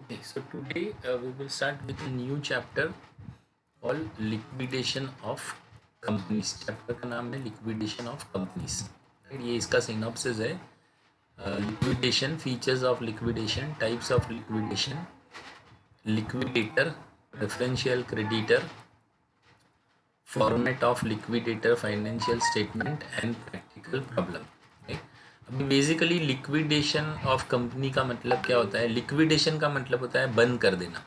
Okay, so today we will start with a new chapter called liquidation of companies. Chapter का नाम है liquidation of companies. ये इसका synopsis है। Liquidation, features of liquidation, types of liquidation, liquidator, preferential creditor, format of liquidator, financial statement and practical problem. अभी basically liquidation of company का मतलब क्या होता है? लिक्विडेशन का मतलब होता है बंद कर देना,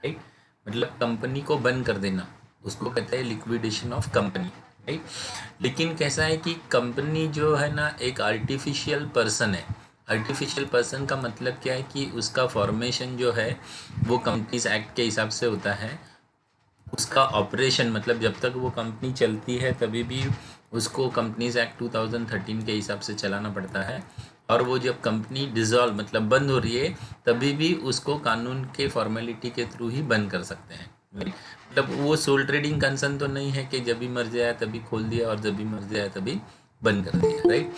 राइट? मतलब कंपनी को बंद कर देना, उसको कहते हैं लिक्विडेशन ऑफ कंपनी, राइट? लेकिन कैसा है कि कंपनी जो है ना, एक आर्टिफिशियल पर्सन है। आर्टिफिशियल पर्सन का मतलब क्या है कि उसका फॉर्मेशन जो है वो कंपनीज एक्ट के हिसाब से होता है। उसका ऑपरेशन मतलब जब तक वो कंपनी चलती है तभी भी उसको कंपनीज एक्ट 2013 के हिसाब से चलाना पड़ता है। और वो जब कंपनी डिसॉल्व मतलब बंद हो रही है तभी भी उसको कानून के फॉर्मेलिटी के थ्रू ही बंद कर सकते हैं। मतलब वो सोल ट्रेडिंग कंसर्न तो नहीं है कि जब भी मर जाए तभी खोल दिया और जब भी मर जाए तभी बंद कर दिया, राइट?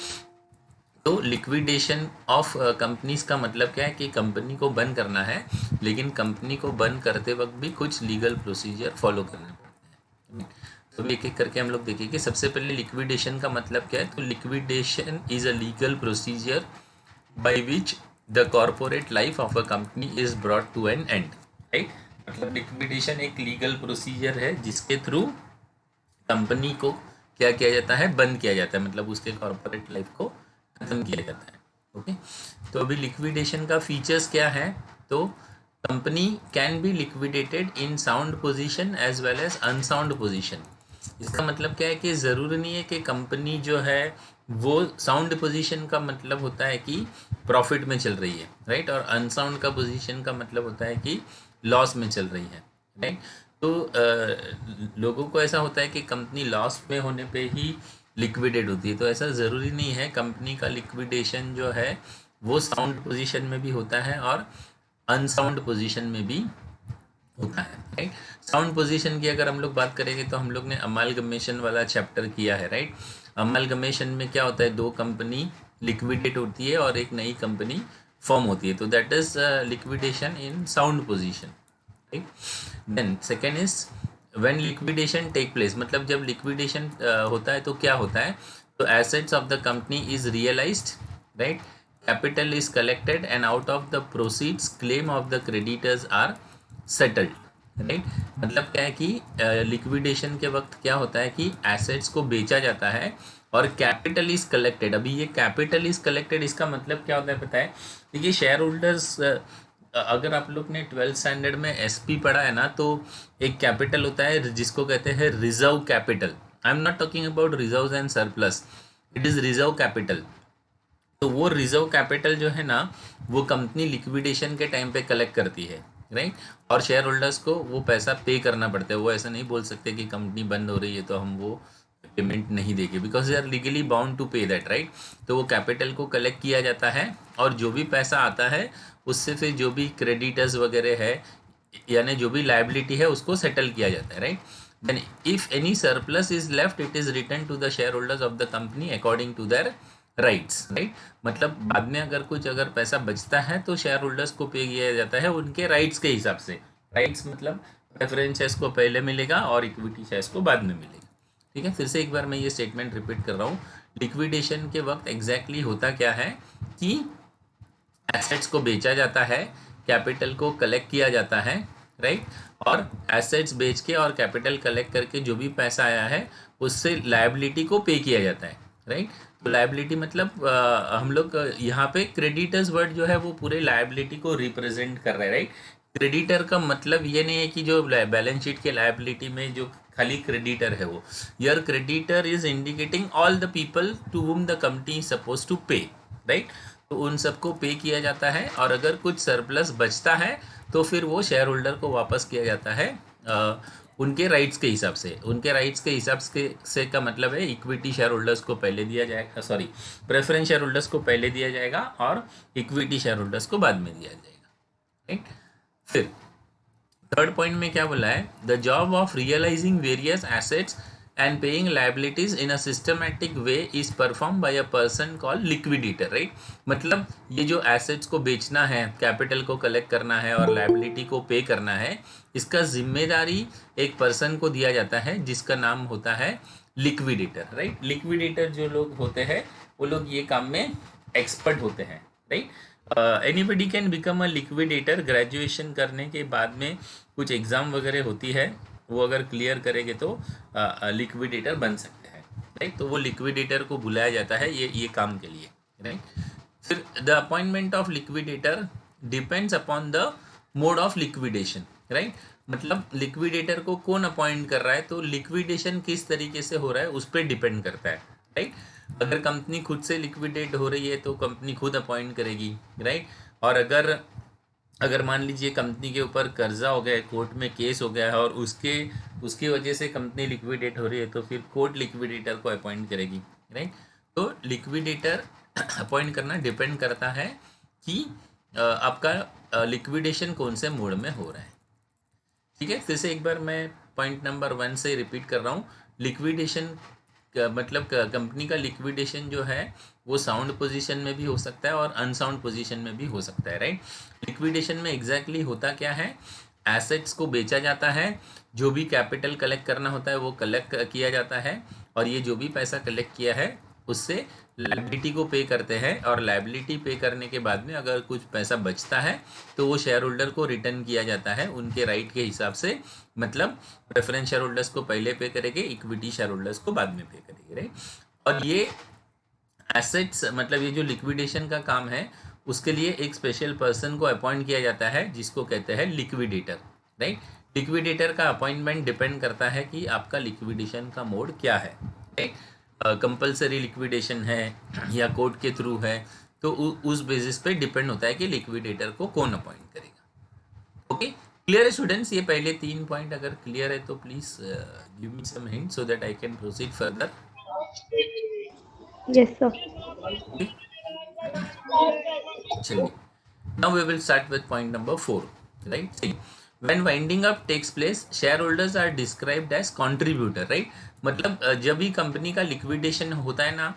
तो लिक्विडेशन ऑफ कंपनीज का मतलब क्या है कि कंपनी को बंद करना है, लेकिन कंपनी को बंद करते वक्त भी कुछ लीगल प्रोसीजर फॉलो करने पड़ते हैं। तो एक एक करके हम लोग देखेंगे। सबसे पहले लिक्विडेशन का मतलब क्या है? तो liquidation is a legal procedure by which the corporate life of a company is brought to an end, right? मतलब लिक्विडेशन एक लीगल प्रोसीजर है जिसके थ्रू कंपनी को क्या किया जाता है? बंद किया जाता है, मतलब उसके कॉर्पोरेट लाइफ को खत्म किया जाता है। ओके, तो अभी लिक्विडेशन का फीचर्स क्या है? तो company can be liquidated in sound position as well as unsound position. इसका मतलब क्या है कि ज़रूरी नहीं है कि कंपनी जो है वो साउंड पोजीशन का मतलब होता है कि प्रॉफिट में चल रही है, राइट? और अनसाउंड का पोजीशन का मतलब होता है कि लॉस में चल रही है, राइट? तो लोगों को ऐसा होता है कि कंपनी लॉस में होने पे ही लिक्विडेट होती है, तो ऐसा ज़रूरी नहीं है। कंपनी का लिक्विडेशन जो है वो साउंड पोजीशन में भी होता है और अनसाउंड पोजीशन में भी होता है, राइट? साउंड पोजीशन की अगर हम लोग बात करेंगे तो हम लोग ने अमालगमेशन वाला चैप्टर किया है, राइट? अमालगमेशन में क्या होता है? दो कंपनी लिक्विडेट होती है और एक नई कंपनी फॉर्म होती है, तो that is liquidation in sound position, right? Then second is when liquidation take place, मतलब जब लिक्विडेशन होता है तो क्या होता है? तो assets of the company is realised, right? Capital is collected and out of the proceeds claim of the creditors are settled, right? मतलब क्या है कि लिक्विडेशन के वक्त क्या होता है कि एसेट्स को बेचा जाता है और कैपिटल इज कलेक्टेड। अभी ये कैपिटल इज कलेक्टेड इसका मतलब क्या होता है पता है? देखिए, शेयर होल्डर्स, अगर आप लोग ने 12th स्टैंडर्ड में एसपी पढ़ा है ना, तो एक कैपिटल होता है जिसको कहते हैं reserve capital. I am not talking about reserve and surplus, it is reserve capital. तो वो रिजर्व कैपिटल जो है ना, वो कंपनी लिक्विडेशन के टाइम पे कलेक्ट करती है, राइट? और शेयर होल्डर्स को वो पैसा पे करना पड़ता है। वो ऐसा नहीं बोल सकते कि कंपनी बंद हो रही है तो हम वो पेमेंट नहीं देंगे, because they are legally bound to pay that, right? तो वो कैपिटल को कलेक्ट किया जाता है और जो भी पैसा आता है उससे फिर जो भी क्रेडिटर्स वगैरह है यानी जो भी लाइबिलिटी है उसको सेटल किया जाता है, right? Then if any surplus is left it is return to the share holders of the company according to their rights, right? मतलब बाद में अगर पैसा बचता है तो शेयर होल्डर्स को पे किया जाता है उनके राइट्स के हिसाब से। राइट्स मतलब प्रेफरेंस शेयर्स को पहले मिलेगा और इक्विटी शेयर्स को बाद में मिलेगा। ठीक है, फिर से एक बार मैं ये स्टेटमेंट रिपीट कर रहा हूँ। लिक्विडेशन के वक्त एग्जैक्टली होता क्या है कि एसेट्स को बेचा जाता है, कैपिटल को कलेक्ट किया जाता है, राइट? और एसेट्स बेच के और कैपिटल कलेक्ट करके जो भी पैसा आया है उससे लायबिलिटी को पे किया जाता है, राइट? तो लायबिलिटी मतलब हम लोग यहाँ पे क्रेडिटर्स वर्ड जो है वो पूरे लायबिलिटी को रिप्रेजेंट कर रहा है, राइट? क्रेडिटर का मतलब ये नहीं है कि जो बैलेंस शीट के लायबिलिटी में जो खाली क्रेडिटर है वो, your creditor is indicating all the people to whom the company suppose to pay, right? तो उन सबको पे किया जाता है और अगर कुछ सरप्लस बचता है तो फिर वो शेयर होल्डर को वापस किया जाता है उनके राइट्स के हिसाब से। उनके राइट्स के हिसाब से का मतलब है इक्विटी शेयर होल्डर्स को पहले दिया जाएगा, सॉरी, प्रेफरेंस शेयर होल्डर्स को पहले दिया जाएगा और इक्विटी शेयर होल्डर्स को बाद में दिया जाएगा, राइट? फिर थर्ड पॉइंट में क्या बोला है? The job of realising various assets and paying liabilities in a systematic way is performed by a person called liquidator, right? मतलब ये जो assets को बेचना है, कैपिटल को कलेक्ट करना है और लाइबिलिटी को पे करना है, इसका जिम्मेदारी एक पर्सन को दिया जाता है जिसका नाम होता है लिक्विडेटर, राइट? लिक्विडेटर जो लोग होते हैं वो लोग ये काम में एक्सपर्ट होते हैं, right? Anybody can become a liquidator. Graduation करने के बाद में कुछ एग्ज़ाम वगैरह होती है, वो अगर क्लियर करेंगे तो लिक्विडेटर बन सकते हैं, राइट? तो वो लिक्विडेटर को बुलाया जाता है ये काम के लिए, राइट? फिर the appointment of liquidator depends upon the mode of liquidation, right? मतलब लिक्विडेटर को कौन अपॉइंट कर रहा है, तो लिक्विडेशन किस तरीके से हो रहा है उस पर डिपेंड करता है, राइट? अगर कंपनी खुद से लिक्विडेट हो रही है तो कंपनी खुद अपॉइंट करेगी, राइट? और अगर मान लीजिए कंपनी के ऊपर कर्जा हो गया है, कोर्ट में केस हो गया है और उसकी वजह से कंपनी लिक्विडेट हो रही है, तो फिर कोर्ट लिक्विडेटर को अपॉइंट करेगी, राइट? तो लिक्विडेटर अपॉइंट करना डिपेंड करता है कि आपका लिक्विडेशन कौन से मोड में हो रहा है, ठीक है? फिर से एक बार मैं पॉइंट नंबर 1 से रिपीट कर रहा हूँ। लिक्विडेशन मतलब कंपनी का लिक्विडेशन जो है वो साउंड पोजीशन में भी हो सकता है और अनसाउंड पोजीशन में भी हो सकता है, राइट? लिक्विडेशन में एग्जैक्टली होता क्या है, एसेट्स को बेचा जाता है, जो भी कैपिटल कलेक्ट करना होता है वो कलेक्ट किया जाता है, और ये जो भी पैसा कलेक्ट किया है उससे लायबिलिटी को पे करते हैं, और लायबिलिटी पे करने के बाद में अगर कुछ पैसा बचता है तो वो शेयर होल्डर को रिटर्न किया जाता है उनके राइट के हिसाब से। मतलब प्रेफरेंस शेयर होल्डर्स को पहले पे करेंगे, इक्विटी शेयर होल्डर्स को बाद में पे करेंगे, राइट? और ये एसेट्स मतलब ये जो लिक्विडेशन का काम है उसके लिए एक स्पेशल पर्सन को अपॉइंट किया जाता है जिसको कहते हैं लिक्विडेटर, राइट? लिक्विडेटर का अपॉइंटमेंट डिपेंड करता है कि आपका लिक्विडेशन का मोड क्या है, राइट? कंपलसरी लिक्विडेशन है या कोर्ट के थ्रू है, तो उस बेसिस पे डिपेंड होता है कि लिक्विडेटर को कौन अपॉइंट करेगा। ओके, क्लियर है स्टूडेंट्स? ये पहले 3 पॉइंट अगर क्लियर है तो please give me some hint so that I can proceed further. Yes, sir. चलिए, now we will start with point number 4, right? See, when winding up takes place, shareholders are described as contributor, right? मतलब जब भी company का liquidation होता है ना,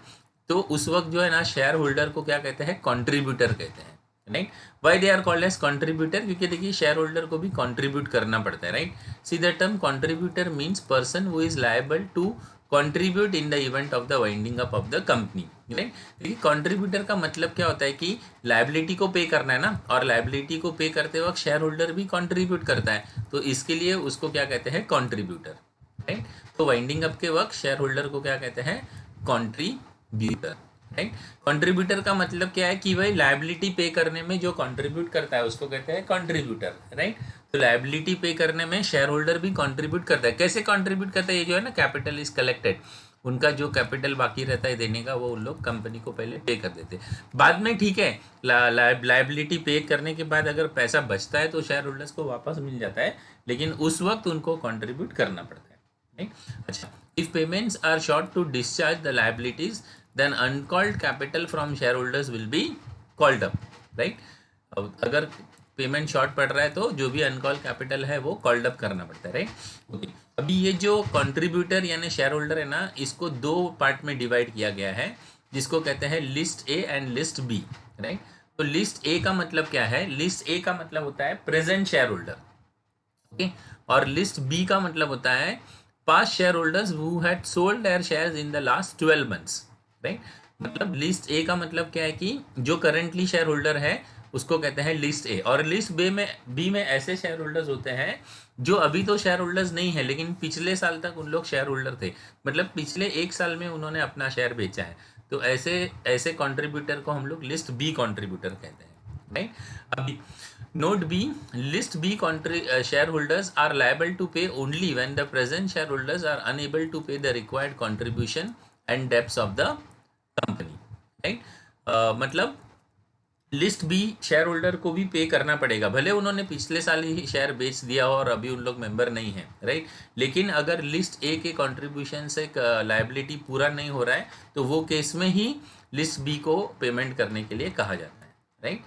तो उस वक्त जो है ना शेयर होल्डर को क्या कहते हैं, कंट्रीब्यूटर कहते हैं, right? Why they are called as contributor? क्योंकि देखिए शेयर होल्डर को भी कंट्रीब्यूट करना पड़ता है, right? See the term contributor means person who is liable to contribute in the event of the winding up of the company, right? देखिए contributor का मतलब क्या होता है कि लायबिलिटी को पे करना है ना, और लायबिलिटी को पे करते वक्त शेयर होल्डर भी कंट्रीब्यूट करता है, तो इसके लिए उसको क्या कहते हैं, कंट्रीब्यूटर, राइट? तो वाइंडिंग अप के वक्त शेयर होल्डर को क्या कहते हैं, कंट्रीब्यूटर, राइट? कंट्रीब्यूटर का मतलब क्या है कि भाई लायबिलिटी पे करने में जो कंट्रीब्यूट करता है उसको कहते हैं कंट्रीब्यूटर, राइट? तो लायबिलिटी पे करने में शेयर होल्डर भी कंट्रीब्यूट करता है। कैसे कंट्रीब्यूट करता है? ये जो है ना, कैपिटल इज कलेक्टेड, उनका जो कैपिटल बाकी रहता है देने का वो उन लोग कंपनी को पहले पे कर देते हैं, बाद में ठीक है लायबिलिटी पे करने के बाद अगर पैसा बचता है तो शेयर होल्डर्स को वापस मिल जाता है, लेकिन उस वक्त उनको कंट्रीब्यूट करना पड़ता है, राइट? अच्छा, if payments are short to discharge the liabilities then uncalled capital from shareholders will be called up, right? अगर पेमेंट शॉर्ट पड़ रहा है तो जो भी अनकॉल कैपिटल है वो कॉल्ड अप करना पड़ता है, राइट? ओके, अभी ये जो कंट्रीब्यूटर यानी शेयर होल्डर है ना, इसको 2 पार्ट में डिवाइड किया गया है जिसको कहते हैं list A and list B, right? तो लिस्ट ए का मतलब क्या है? लिस्ट ए का मतलब होता है प्रेजेंट शेयर होल्डर, ओके? और लिस्ट बी का मतलब होता है past share holders who had sold their shares in the last 12 months, right? मतलब लिस्ट ए का मतलब क्या है कि जो करेंटली शेयर होल्डर है उसको कहते हैं लिस्ट ए, और लिस्ट बी में ऐसे शेयर होल्डर्स होते हैं जो अभी तो शेयर होल्डर्स नहीं है लेकिन पिछले साल तक उन लोग शेयर होल्डर थे, मतलब पिछले 1 साल में उन्होंने अपना शेयर बेचा है, तो ऐसे कंट्रीब्यूटर को हम लोग लिस्ट बी कंट्रीब्यूटर कहते हैं, राइट? अभी note B, list B shareholders are liable to pay only when the present shareholders are unable to pay the required contribution and debts of the company, right? मतलब list B shareholder को भी पे करना पड़ेगा, भले उन्होंने पिछले साल ही शेयर बेच दिया हो और अभी उन लोग मेंबर नहीं है, राइट? लेकिन अगर लिस्ट ए के कंट्रीब्यूशन से लायबिलिटी पूरा नहीं हो रहा है तो वो केस में ही लिस्ट बी को पेमेंट करने के लिए कहा जाता है, right?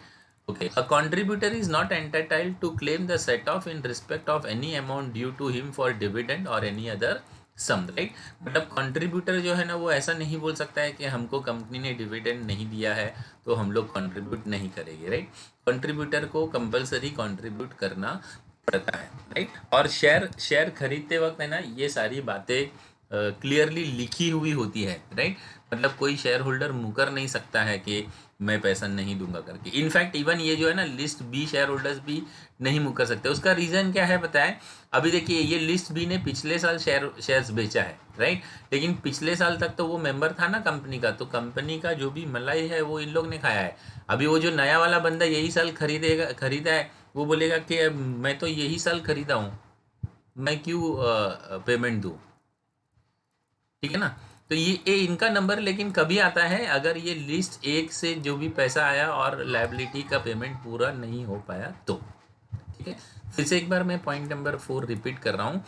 Okay, a contributor is not entitled to claim the set off in respect of any amount due to him for dividend और एनी अदर सम, राइट। मतलब कंट्रीब्यूटर जो है ना वो ऐसा नहीं बोल सकता है कि हमको कंपनी ने डिविडेंड नहीं दिया है तो हम लोग कंट्रीब्यूट नहीं करेंगे, राइट। कंट्रीब्यूटर को कंपलसरी कंट्रीब्यूट करना पड़ता है, राइट। और शेयर शेयर खरीदते वक्त है ना ये सारी बातें क्लियरली लिखी हुई होती है, राइट। मतलब कोई शेयर होल्डर मुकर नहीं सकता है कि मैं पैसा नहीं दूंगा करके। इनफैक्ट इवन ये जो है ना लिस्ट बी शेयर होल्डर्स भी नहीं मुकर सकते। उसका रीज़न क्या है बताएं। अभी देखिए ये लिस्ट बी ने पिछले साल शेयर्स बेचा है, राइट। लेकिन पिछले साल तक तो वो मेंबर था ना कंपनी का, तो कंपनी का जो भी मलाई है वो इन लोग ने खाया है। अभी वो जो नया वाला बंदा यही साल खरीदा है, वो बोलेगा कि मैं तो यही साल खरीदा हूँ, मैं क्यों पेमेंट दूँ, ठीक है ना। तो ये इनका नंबर लेकिन कभी आता है अगर ये लिस्ट एक से जो भी पैसा आया और लायबिलिटी का पेमेंट पूरा नहीं हो पाया तो, ठीक है। फिर से एक बार मैं पॉइंट नंबर 4 रिपीट कर रहा हूँ।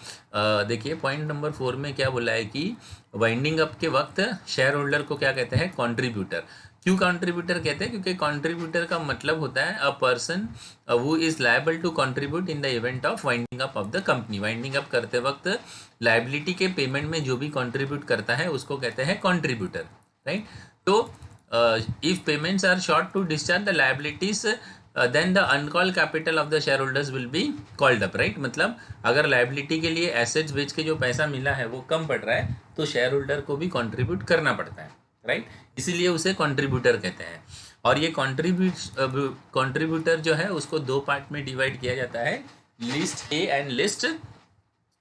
देखिए पॉइंट नंबर 4 में क्या बोला है कि वाइंडिंग अप के वक्त शेयर होल्डर को क्या कहते हैं, कंट्रीब्यूटर। क्यों कंट्रीब्यूटर कहते हैं, क्योंकि कंट्रीब्यूटर का मतलब होता है a person who is liable to contribute in the event of winding up of the company. Winding up करते वक्त लायबिलिटी के पेमेंट में जो भी कंट्रीब्यूट करता है उसको कहते हैं कंट्रीब्यूटर, राइट। तो if payments are short to discharge the liabilities then the uncalled capital of the share holders will be called up, right. मतलब अगर लायबिलिटी के लिए एसेट्स बेच के जो पैसा मिला है वो कम पड़ रहा है तो शेयर होल्डर को भी कंट्रीब्यूट करना पड़ता है, राइट। इसीलिए उसे कंट्रीब्यूटर कहते हैं। और ये कंट्रीब्यूटर जो है उसको दो पार्ट में डिवाइड किया जाता है, list A and list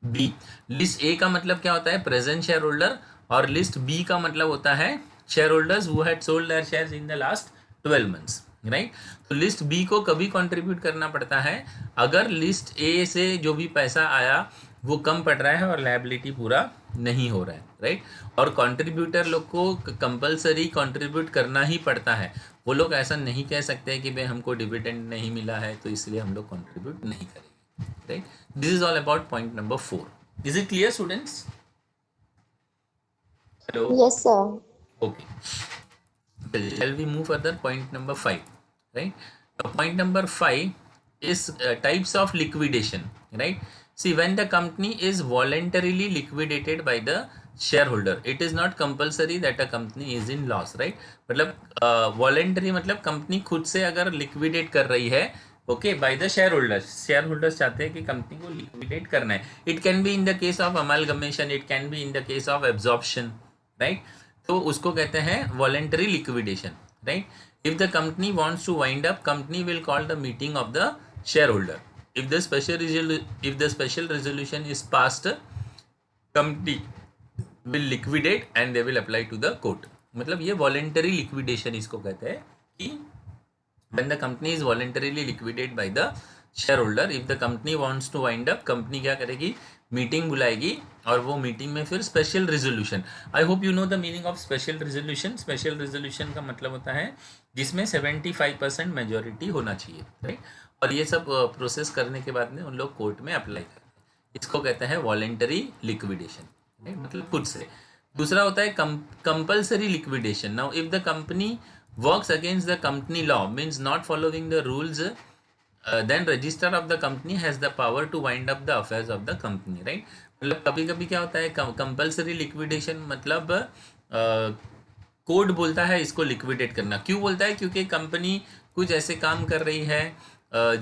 B. List A का मतलब क्या होता है, प्रेजेंट शेयर होल्डर, और लिस्ट बी का मतलब होता है share holders who had sold their shares in the last 12 months, right. तो लिस्ट बी को कभी कंट्रीब्यूट करना पड़ता है अगर लिस्ट ए से जो भी पैसा आया वो कम पड़ रहा है और लायबिलिटी पूरा नहीं हो रहा है, राइट। और कंट्रीब्यूटर लोग को कंपलसरी कंट्रीब्यूट करना ही पड़ता है। वो लोग ऐसा नहीं कह सकते कि भाई हमको डिविडेंड नहीं मिला है तो इसलिए हम लोग कंट्रीब्यूट नहीं करेंगे, right. This is all about point number 4. Is it clear, students? Hello. Yes, sir. Okay. Shall we move further? Point number 5, right? Point number 5 is types of liquidation, right? See, when the company is voluntarily liquidated by the shareholder, it is not compulsory that a company is in loss, right? मतलब voluntary मतलब कंपनी खुद से अगर liquidate कर रही है, okay, by the share holders चाहते हैं कि कंपनी को लिक्विडेट करना है। It can be in the case of amalgamation, it can be in the case of absorption, right. तो उसको कहते हैं voluntary liquidation, right. If the company wants to wind up, company will call the meeting of the share holder. If the special resolution is passed, company will liquidate and they will apply to the court. मतलब ये voluntary liquidation इसको कहते हैं कि when the company is voluntarily liquidated by the shareholder, if the company wants to wind up, company क्या करेगी, meeting बुलाएगी और वो मीटिंग में फिर special resolution. I hope you know the meaning of special resolution. Special resolution का मतलब होता है जिसमें 75% मेजोरिटी होना चाहिए, राइट। और ये सब प्रोसेस करने के बाद में उन लोग कोर्ट में अप्लाई करते हैं। इसको कहते हैं वॉलेंटरी लिक्विडेशन, राइट, मतलब खुद से। दूसरा होता है compulsory liquidation. Now if the company works against the company law, means not following the rules, then registrar of the company has the power to wind up the affairs of the company, right। मतलब कभी कभी क्या होता है compulsory liquidation मतलब court बोलता है इसको लिक्विडेट करना। क्यों बोलता है, क्योंकि कंपनी कुछ ऐसे काम कर रही है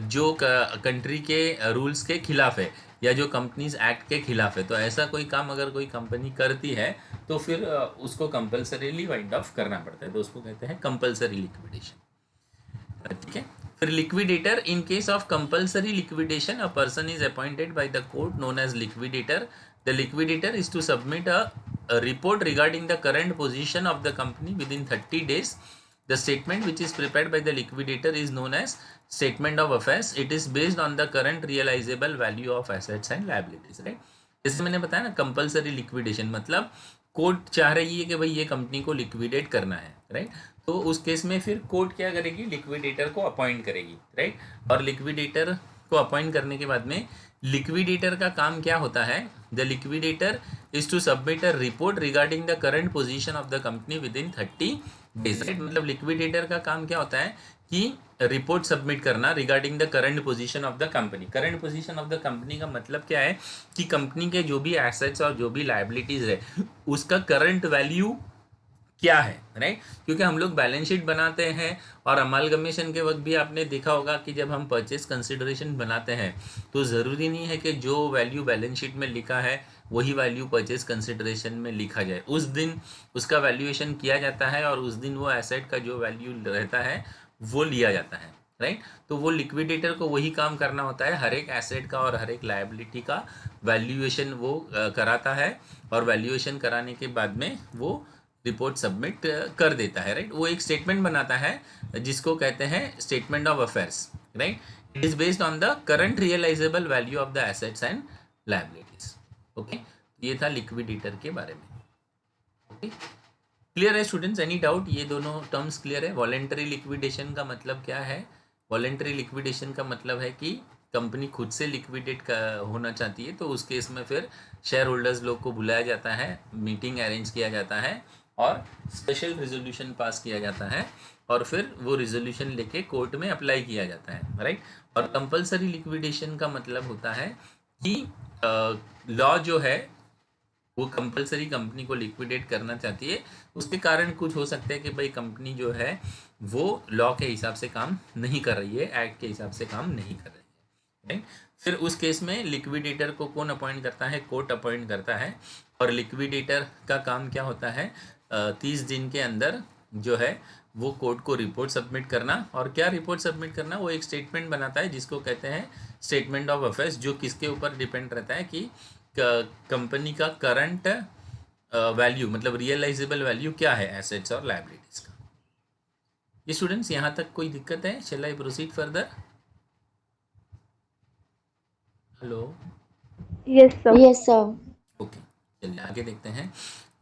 जो कंट्री के रूल्स के खिलाफ है या जो कंपनीज एक्ट के खिलाफ है। तो ऐसा कोई काम अगर कोई कंपनी करती है तो फिर उसको कंपल्सरीली वाइंड ऑफ करना पड़ता है, तो उसको कहते हैं कंपल्सरी लिक्विडेशन, ठीक है। फिर liquidator, in case of compulsory liquidation a person is appointed by the court known as liquidator. The liquidator is to submit a report regarding the current position of the company within 30 days. The statement which is prepared by the liquidator is known as statement of affairs. It is based on the current realizable value of assets and liabilities, right? जैसे मैंने बताया ना, compulsory liquidation मतलब court चाह रही है कि भाई ये कंपनी को लिक्विडेट करना है, राइट। तो उस केस में फिर कोर्ट क्या करेगी, लिक्विडेटर को अपॉइंट करेगी, राइट। और लिक्विडेटर को अपॉइंट करने के बाद में लिक्विडेटर का काम क्या होता है, the liquidator is to submit a report regarding the current position of the company within 30 days, right. मतलब लिक्विडेटर का काम क्या होता है कि रिपोर्ट सबमिट करना regarding the current position of the company. Current position of the company का मतलब क्या है कि कंपनी के जो भी एसेट्स और जो भी लायबिलिटीज है उसका करंट वैल्यू क्या है, राइट। क्योंकि हम लोग बैलेंस शीट बनाते हैं और अमालगमेशन के वक्त भी आपने देखा होगा कि जब हम परचेज कंसिडरेशन बनाते हैं तो ज़रूरी नहीं है कि जो वैल्यू बैलेंस शीट में लिखा है वही वैल्यू परचेज कंसिडरेशन में लिखा जाए। उस दिन उसका वैल्यूएशन किया जाता है और उस दिन वो एसेट का जो वैल्यू रहता है वो लिया जाता है, राइट। तो वो लिक्विडेटर को वही काम करना होता है, हर एक एसेट का और हर एक लायबिलिटी का वैल्यूएशन वो कराता है और वैल्यूएशन कराने के बाद में वो रिपोर्ट सबमिट कर देता है, राइट। वो एक स्टेटमेंट बनाता है जिसको कहते हैं statement of affairs, right. It is based on the current realisable value of the assets and liabilities. Okay, ये था लिक्विडेटर के बारे में। ओके, क्लियर है स्टूडेंट्स? Any doubt? ये दोनों टर्म्स क्लियर है? वॉलेंटरी लिक्विडेशन का मतलब क्या है? वॉलेंटरी लिक्विडेशन का मतलब है कि कंपनी खुद से लिक्विडेट होना चाहती है तो उस केस में फिर शेयर होल्डर्स लोग को बुलाया जाता है, मीटिंग अरेंज किया जाता है और स्पेशल रिजोल्यूशन पास किया जाता है और फिर वो रिजोल्यूशन लेके कोर्ट में अप्लाई किया जाता है, राइट। और कंपल्सरी लिक्विडेशन का मतलब होता है कि लॉ जो है वो कंपलसरी कंपनी को लिक्विडेट करना चाहती है, उसके कारण कुछ हो सकता है कि भाई कंपनी जो है वो लॉ के हिसाब से काम नहीं कर रही है, एक्ट के हिसाब से काम नहीं कर रही है, राइट। फिर उस केस में लिक्विडेटर को कौन अपॉइंट करता है? कोर्ट अपॉइंट करता है। और लिक्विडेटर का काम क्या होता है? 30 दिन के अंदर जो है वो कोर्ट को रिपोर्ट सबमिट करना। और क्या रिपोर्ट सबमिट करना? वो एक स्टेटमेंट बनाता है जिसको कहते हैं स्टेटमेंट ऑफ अफेयर्स, जो किसके ऊपर डिपेंड रहता है कि कंपनी का करंट वैल्यू मतलब रियलाइजेबल वैल्यू क्या है एसेट्स और लायबिलिटीज का। ये स्टूडेंट्स यहाँ तक कोई दिक्कत है? Shall I proceed further? Hello? Yes sir. Yes sir. Okay, चलिए आगे देखते हैं,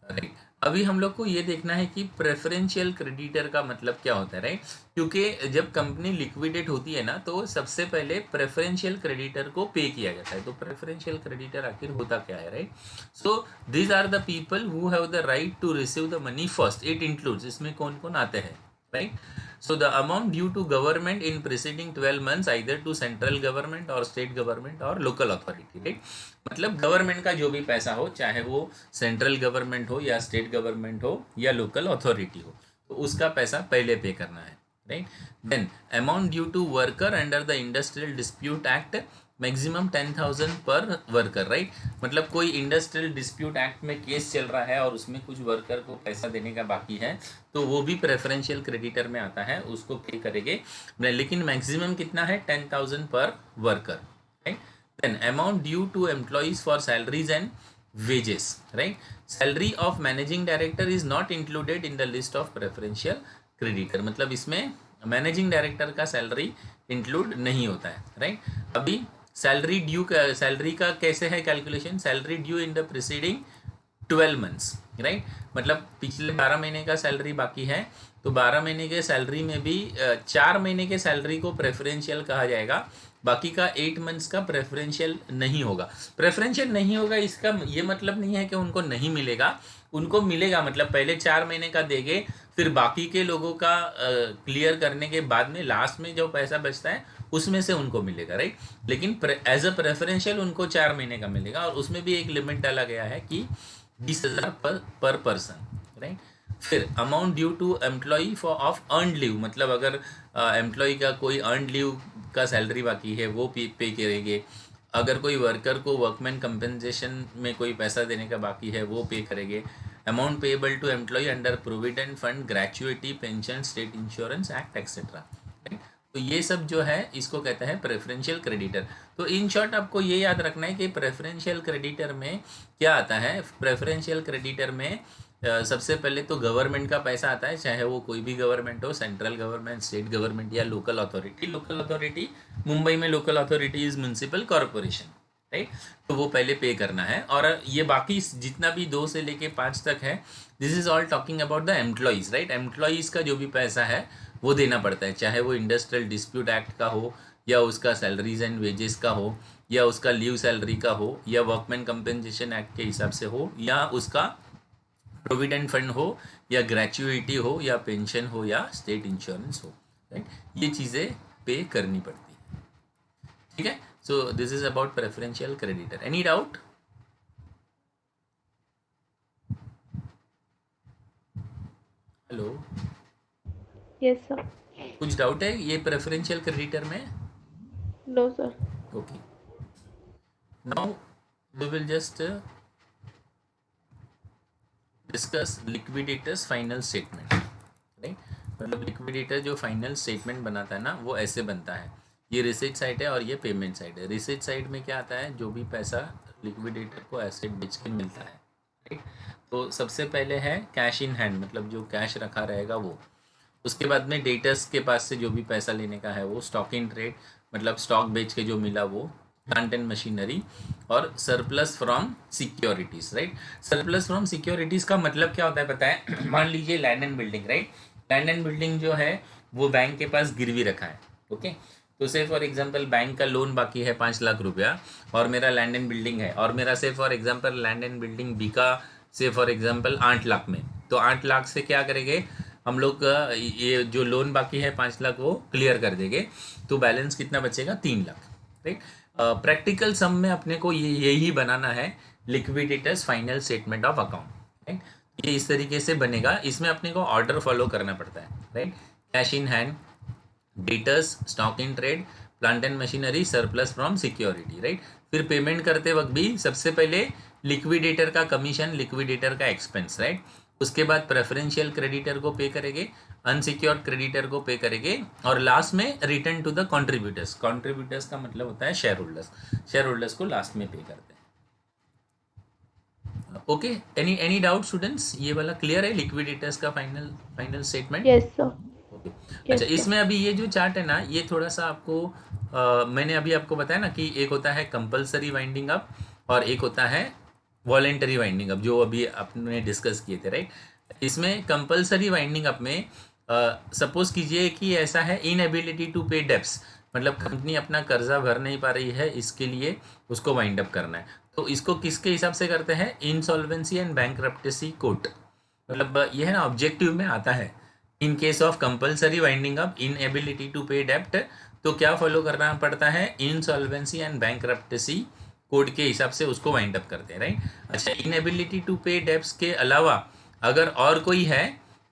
राइट। अभी हम लोग को ये देखना है कि प्रेफरेंशियल क्रेडिटर का मतलब क्या होता है, राइट। क्योंकि जब कंपनी लिक्विडेट होती है ना तो सबसे पहले प्रेफरेंशियल क्रेडिटर को पे किया जाता है। तो प्रेफरेंशियल क्रेडिटर आखिर होता क्या है, right. So these are the people who have the right to receive the money first. It includes, इसमें कौन कौन आते हैं, राइट। So the amount due to government in preceding 12 months either to central government or state government or local authority, right? मतलब government का जो भी पैसा हो, चाहे वो सेंट्रल गवर्नमेंट हो या स्टेट गवर्नमेंट हो या लोकल अथॉरिटी हो, तो उसका पैसा पहले पे करना है, right. Then amount due to worker under the industrial dispute act, maximum 10,000 per worker, right. मतलब कोई इंडस्ट्रियल डिस्प्यूट एक्ट में केस चल रहा है और उसमें कुछ वर्कर को पैसा देने का बाकी है तो वो भी प्रेफरेंशियल क्रेडिटर में आता है, उसको पे करेंगे, लेकिन मैक्सिमम कितना है? 10,000 per worker, right. Then amount due to employees for salaries and wages, right. Salary of managing director is not included in the list of preferential creditor, मतलब इसमें मैनेजिंग डायरेक्टर का सैलरी इंक्लूड नहीं होता है, right. अभी salary due का, salary का कैसे है calculation? Salary due in the preceding 12 months, right. मतलब पिछले 12 महीने का सैलरी बाकी है तो 12 महीने के सैलरी में भी 4 महीने के सैलरी को प्रेफरेंशियल कहा जाएगा, बाकी का 8 मंथ्स का प्रेफरेंशियल नहीं होगा। प्रेफरेंशियल नहीं होगा इसका ये मतलब नहीं है कि उनको नहीं मिलेगा, उनको मिलेगा, मतलब पहले 4 महीने का देंगे, फिर बाकी के लोगों का क्लियर करने के बाद में लास्ट में जो पैसा बचता है उसमें से उनको मिलेगा, राइट। लेकिन एज अ प्रेफरेंशियल उनको 4 महीने का मिलेगा और उसमें भी एक लिमिट डाला गया है कि 20,000 पर पर्सन, राइट। फिर amount due to employee for of earned leave, मतलब अगर एम्प्लॉई का कोई अर्नड लीव का सैलरी बाकी है वो पे करेंगे। अगर कोई वर्कर को वर्कमैन कंपनसेशन में कोई पैसा देने का बाकी है वो पे करेंगे। Amount payable to employee under provident fund, gratuity, pension, state insurance act etcetera, तो ये सब जो है इसको कहते हैं प्रेफरेंशियल क्रेडिटर। तो इन शॉर्ट आपको ये याद रखना है कि प्रेफरेंशियल क्रेडिटर में क्या आता है। प्रेफरेंशियल क्रेडिटर में सबसे पहले तो गवर्नमेंट का पैसा आता है, चाहे वो कोई भी गवर्नमेंट हो, सेंट्रल गवर्नमेंट, स्टेट गवर्नमेंट या local authority. Local authority Mumbai में local authority is municipal corporation, right. तो वो पहले पे करना है और ये बाकी जितना भी 2 से लेके 5 तक है, this is all talking about the employees, right. Employees का जो भी पैसा है वो देना पड़ता है, चाहे वो इंडस्ट्रियल डिस्प्यूट एक्ट का हो या उसका सैलरीज एंड वेजेस का हो या उसका लीव सैलरी का हो या वर्कमैन कंपनसेशन एक्ट के हिसाब से हो या उसका प्रोविडेंट फंड हो या ग्रेचुइटी हो या पेंशन हो या स्टेट इंश्योरेंस हो, राइट, ये चीज़ें पे करनी पड़ती है, ठीक है। So this is about preferential creditor. Any doubt? Hello, Yes, sir. कुछ डाउट है ये प्रेफरेंशियल क्रेडिटर में? No, sir. Okay, now we will just discuss liquidator's final statement, right. मतलब लिक्विडेटर जो फाइनल स्टेटमेंट बनाता है ना, वो ऐसे बनता है। ये रिसीट साइड है और ये पेमेंट साइड है। रिसीट साइड में क्या आता है, जो भी पैसा लिक्विडेटर को एसेट बेच के मिलता है, राइट। तो सबसे पहले है कैश इन हैंड, मतलब जो कैश रखा रहेगा वो। उसके बाद में डेटर्स के पास से जो भी पैसा लेने का है वो। स्टॉक इन ट्रेड, मतलब स्टॉक बेच के जो मिला वो। प्लांट एंड मशीनरी, और surplus from securities, right. Surplus from securities का मतलब क्या होता है पता है? मान लीजिए land and building, right. Land and building जो है वो बैंक के पास गिरवी रखा है, ओके। तो से फॉर एग्जांपल बैंक का लोन बाकी है 5 लाख रुपया, और मेरा लैंड एंड बिल्डिंग है, और मेरा से for example land and building बिका से फॉर एग्जांपल 8 लाख में। तो 8 लाख से क्या करेंगे हम लोग, ये जो लोन बाकी है 5 लाख वो क्लियर कर देंगे। तो बैलेंस कितना बचेगा? 3 लाख, राइट। प्रैक्टिकल सम में अपने को यही बनाना है, liquidators final statement of account, right. ये इस तरीके से बनेगा। इसमें अपने को ऑर्डर फॉलो करना पड़ता है, right. Cash in hand, debtors, stock in trade, plant and machinery, surplus from security, right. फिर पेमेंट करते वक्त भी सबसे पहले लिक्विडेटर का कमीशन, लिक्विडेटर का एक्सपेंस, राइट। उसके बाद प्रेफरेंशियल क्रेडिटर को पे करेंगे, अनसिक्योर्ड क्रेडिटर को पे करेंगे, और लास्ट में return to the contributors. Contributors का मतलब होता है शेयर होल्डर्स। शेयर होल्डर्स को लास्ट में पे करते हैं। Okay, any doubt students? ये वाला क्लियर है, लिक्विडेटर्स का final final statement? Yes, sir. Okay. Yes, अच्छा, sir. इसमें अभी ये जो चार्ट है ना, ये थोड़ा सा आपको मैंने अभी आपको बताया ना कि एक होता है कंपलसरी वाइंडिंग अप और एक होता है वॉलेंटरी वाइंडिंग अप, जो अभी आपने डिस्कस किए थे, राइट। इसमें कंपलसरी वाइंडिंग अप में सपोज कीजिए कि ऐसा है, इनएबिलिटी टू पे डेब्ट्स, मतलब कंपनी अपना कर्जा भर नहीं पा रही है, इसके लिए उसको वाइंड अप करना है। तो इसको किसके हिसाब से करते हैं? इंसॉल्वेंसी एंड बैंकरप्टेसी कोड, मतलब ये है ना ऑब्जेक्टिव में आता है। In case of compulsory winding up, inability to pay डेब्ट, तो क्या फॉलो करना पड़ता है? इंसॉल्वेंसी एंड बैंकरप्टेसी कोड के हिसाब से उसको वाइंड अप करते हैं, राइट। अच्छा, इनएबिलिटी टू पे डेब्ट्स के अलावा अगर और कोई है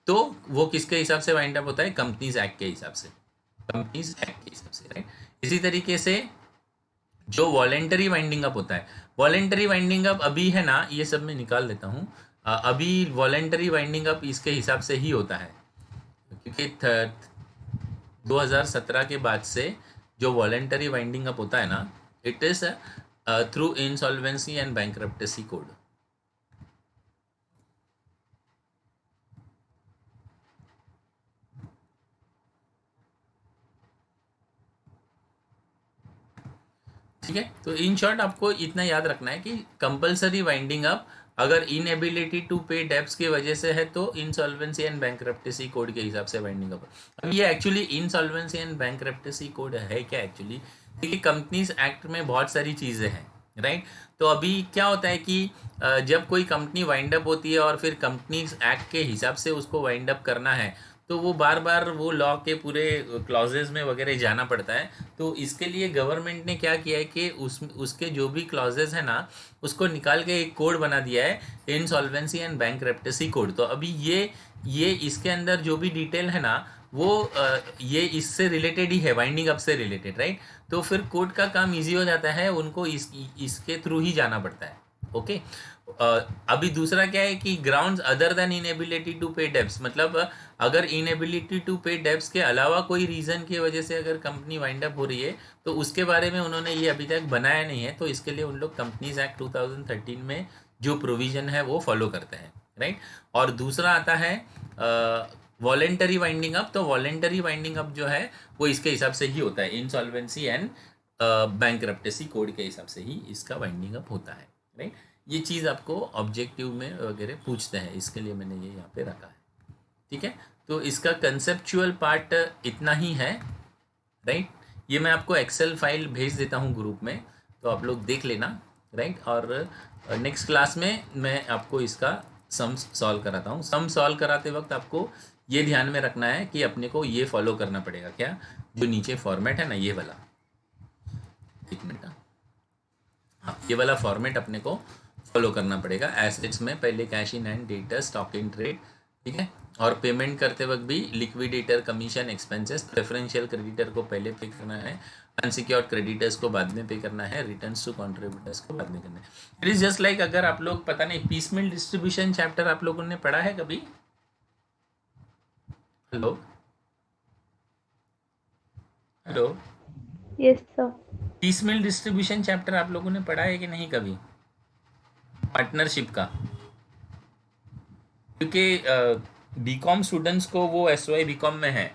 तो वो किसके हिसाब से वाइंड अप होता है? कंपनीज एक्ट के हिसाब से, कंपनीज एक्ट के हिसाब से, राइट। इसी तरीके से जो वॉलेंटरी वाइंडिंग अप होता है, वॉलेंटरी वाइंडिंग अप अभी है ना, ये सब मैं निकाल देता हूँ। अभी वॉलेंटरी वाइंडिंग अप इसके हिसाब से ही होता है, क्योंकि 2017 के बाद से जो वॉलेंटरी वाइंडिंग अप होता है ना, it is through insolvency and bankruptcy code. ठीक है, तो इन शॉर्ट आपको इतना याद रखना है कि कंपलसरी वाइंडिंग अप अगर इनएबिलिटी टू पे डेब्ट्स की वजह से है तो इंसॉल्वेंसी एंड बैंकरप्टेसी कोड के हिसाब से वाइंडिंग अप। अब ये actually insolvency and bankruptcy code है क्या एक्चुअली? क्योंकि कंपनीज एक्ट में बहुत सारी चीज़ें हैं, राइट। तो अभी क्या होता है कि जब कोई कंपनी वाइंड अप होती है और फिर कंपनीज एक्ट के हिसाब से उसको वाइंड अप करना है, तो वो बार बार वो लॉ के पूरे क्लॉजेज में वगैरह जाना पड़ता है। तो इसके लिए गवर्नमेंट ने क्या किया है कि उसके जो भी क्लॉजेज है ना, उसको निकाल के एक कोड बना दिया है, इंसॉल्वेंसी एंड बैंकरप्टेसी कोड। तो अभी ये इसके अंदर जो भी डिटेल है ना, वो ये इससे रिलेटेड ही है, वाइंडिंग अप से रिलेटेड, राइट। तो फिर कोर्ट का काम इजी हो जाता है, उनको इसके थ्रू ही जाना पड़ता है, ओके। अभी दूसरा क्या है कि grounds other than inability to pay debts, मतलब अगर इनएबिलिटी टू पे डेब्ट्स के अलावा कोई रीज़न की वजह से अगर कंपनी वाइंड अप हो रही है, तो उसके बारे में उन्होंने ये अभी तक बनाया नहीं है। तो इसके लिए उन लोग कंपनीज एक्ट 2013 में जो प्रोविज़न है वो फॉलो करते हैं, राइट। और दूसरा आता है वॉलेंटरी वाइंडिंग अप। तो वॉलेंटरी वाइंडिंग अप जो है वो इसके हिसाब से ही होता है, इंसॉल्वेंसी एंड बैंकरप्टेसी कोड के हिसाब से ही इसका वाइंडिंग अप होता है, राइट। ये चीज़ आपको ऑब्जेक्टिव में वगैरह पूछते हैं, इसके लिए मैंने ये यहाँ पे रखा है, ठीक है। तो इसका कंसेप्चुअल पार्ट इतना ही है, राइट। ये मैं आपको एक्सेल फाइल भेज देता हूँ ग्रुप में, तो आप लोग देख लेना, राइट। और नेक्स्ट क्लास में मैं आपको इसका सम सॉल्व कराता हूँ। सम सॉल्व कराते वक्त आपको ये ध्यान में रखना है कि अपने को ये फॉलो करना पड़ेगा, क्या, जो नीचे फॉर्मेट है ना, ये वाला, एक मिनट, हाँ, ये वाला फॉर्मेट अपने को फॉलो करना पड़ेगा। एसेट्स में पहले cash in hand, debtor, stock in trade, ठीक है, और पेमेंट करते वक्त भी liquidator, commission, expenses, preferential creditor को पहले पे करना है, अनसिक्योर्ड क्रेडिटर्स को बाद में पे करना है, रिटर्न्स टू कॉन्ट्रीब्यूटर्स को बाद में करना है। इट इज जस्ट लाइक, अगर आप लोग, पता नहीं, पीसमेल डिस्ट्रीब्यूशन चैप्टर आप लोगों ने पढ़ा है कभी? Hello hello, Yes, sir. Piecemeal distribution chapter आप लोगों ने पढ़ा है कि नहीं कभी, पार्टनरशिप का? क्योंकि बीकॉम स्टूडेंट्स को वो एस वाई बीकॉम में है,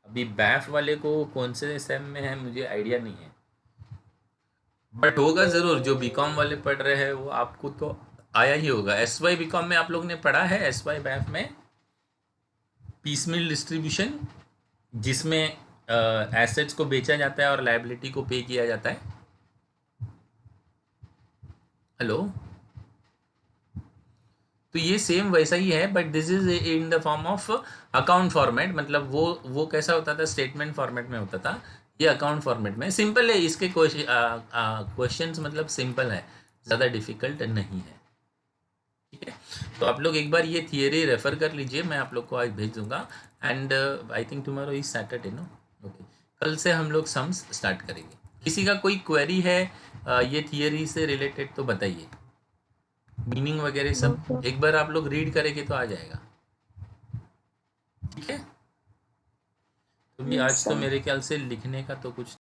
अभी बैफ वाले को कौन से सेम में है मुझे आइडिया नहीं है, बट होगा ज़रूर, जो बीकॉम वाले पढ़ रहे हैं वो आपको तो आया ही होगा। एस वाई बीकॉम में आप लोग ने पढ़ा है, एस वाई बैफ में पीसमिल डिस्ट्रीब्यूशन, जिसमें एसेट्स को बेचा जाता है और लायबिलिटी को पे किया जाता है। हेलो, तो ये सेम वैसा ही है, but this is in the form of account format, मतलब वो कैसा होता था, स्टेटमेंट फॉर्मेट में होता था, ये अकाउंट फॉर्मेट में। सिंपल है, इसके क्वेश्चंस मतलब सिंपल है, ज़्यादा डिफिकल्ट नहीं है, ठीक है। तो आप लोग एक बार ये थियरी रेफर कर लीजिए, मैं आप लोग को आज भेज दूंगा। And I think tomorrow is Saturday, no? Okay, कल से हम लोग सम्स स्टार्ट करेंगे। किसी का कोई क्वेरी है ये थियरी से रिलेटेड तो बताइए, मीनिंग वगैरह No, सब sir. एक बार आप लोग रीड करेंगे तो आ जाएगा, ठीक है। तो भी Yes, आज तो sir. मेरे ख्याल से लिखने का तो कुछ